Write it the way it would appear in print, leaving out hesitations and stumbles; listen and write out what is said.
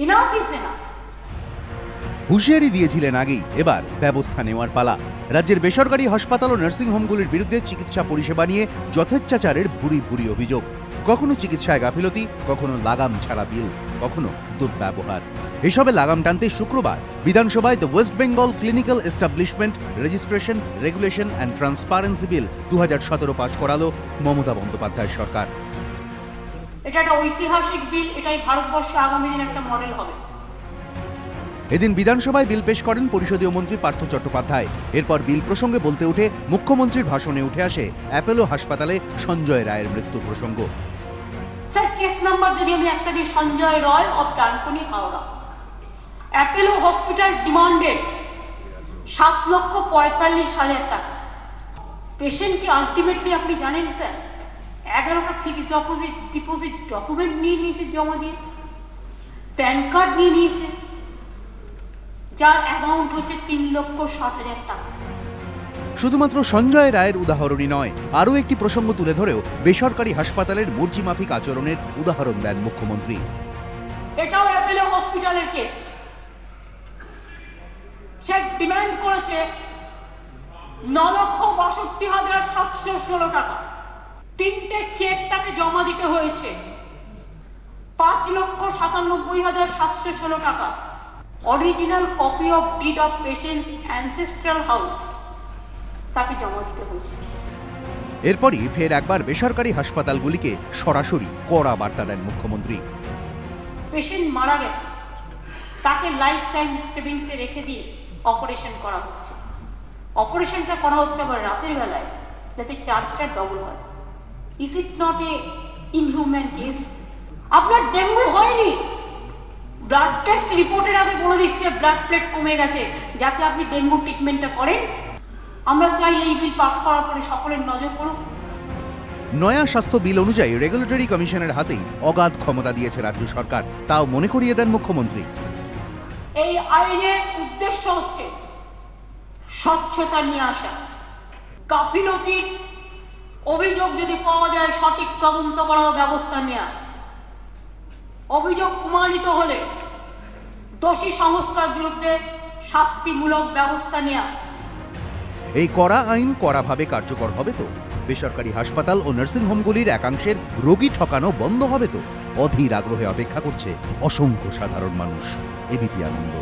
Enough is enough. হুঁশিয়ারি দিয়েছিলেন আগেই, এবার ব্যবস্থা নেওয়ার পালা। রাজ্যের বেসরকারি হাসপাতাল ও নার্সিংহোমগুলির বিরুদ্ধে চিকিৎসা পরিষেবা নিয়ে যথেচ্ছাচারের ভুরি ভুরি অভিযোগ। কখনো চিকিৎসায় গাফিলতি, কখনো লাগাম ছাড়া বিল, কখনো দুর্ব্যবহার। এসবে লাগাম টানতে শুক্রবার বিধানসভায় the West Bengal clinical establishment registration regulation and transparency bill 2017 pass করালো মমতা বন্দ্যোপাধ্যায় সরকার। এটা একটা ঐতিহাসিক বিল, এটাই ভারতবর্ষে আগামী দিন একটা মডেল হবে। এদিন বিধানসভায় বিল পেশ করেন পরিষদীয় মন্ত্রী পার্থ চট্টোপাধ্যায়। এরপর বিল প্রসঙ্গে বলতে উঠে মুখ্যমন্ত্রীর ভাষণে উঠে আসে অ্যাপোলো হাসপাতালে সঞ্জয় রায়ের মৃত্যুর প্রসঙ্গ। স্যার, কেস নাম্বার যদি আমি একটা দিই, Sanjay Roy of Dankuni, Howrah. Apollo hospital demanded 7,45,000 টাকা। পেশেন্টকে আলটিমেটলি আপনি জানেন স্যার, 11টা ফিক্সড ডিপোজিট ডকুমেন্ট নিয়ে নিয়েছে জমা দিয়ে, প্যান কার্ড নিয়ে নিয়েছে, যার অ্যামাউন্ট হচ্ছে 3,60,000 টাকা। শুধুমাত্র সঞ্জয় রায়ের উদাহরণই নয়, আরও একটি প্রসঙ্গ তুলে ধরেও বেসরকারি হাসপাতালের মর্জিমাফিক আচরণের উদাহরণ দেন মুখ্যমন্ত্রী। এটাও অ্যাপোলো হসপিটালের কেস। সে ডিমান্ড করেছে 9,62,716 টাকা। 3টে চেক তাকে জমা দিতে হয়েছে 5,97,716 টাকা। Original copy of deed of patients ancestral house তাকে জমা দিতে হয়েছে। এরপরই ফের একবার বেসরকারি হাসপাতালগুলিকে সরাসরি কড়া বার্তা দেন মুখ্যমন্ত্রী। পেশেন্ট মারা গেছে, তাকে লাইফ সেভিংসে রেখে দিয়ে অপারেশন করা হচ্ছে। অপারেশনটা করা হচ্ছে আবার রাতের বেলায়, যাতে চার্জটা ডবল হয়। Is it not a inhuman case? আপনার ডেঙ্গু হয়নি, ব্লাড টেস্ট রিপোর্টের আগে বলে দিচ্ছে ব্লাড প্লেট কমে গেছে, যাতে আপনি ডেঙ্গু ট্রিটমেন্টটা করেন। আমরা চাই এই বিল পাস করার পরে সকলের নজর পড়ুক। নয়া স্বাস্থ্য বিল অনুযায়ী রেগুলেটরি কমিশনের হাতেই অগাধ ক্ষমতা দিয়েছে রাজ্য সরকার, তাও মনে করিয়ে দেন মুখ্যমন্ত্রী। এই আইনের উদ্দেশ্য হচ্ছে স্বচ্ছতা নিয়ে আসা। গাফিলতির অভিযোগ যদি পাওয়া যায়, সঠিক তদন্ত করার ব্যবস্থা নেওয়া। অভিযোগ প্রমাণিত হলে দোষী সংস্থার বিরুদ্ধে শাস্তিমূলক ব্যবস্থা নেওয়া। এই কড়া আইন কড়াভাবে কার্যকর হবে তো? বেসরকারি হাসপাতাল ও নার্সিংহোমগুলির একাংশের রোগী ঠকানো বন্ধ হবে তো? অধীর আগ্রহে অপেক্ষা করছে অসংখ্য সাধারণ মানুষ। এবিপি আনন্দ।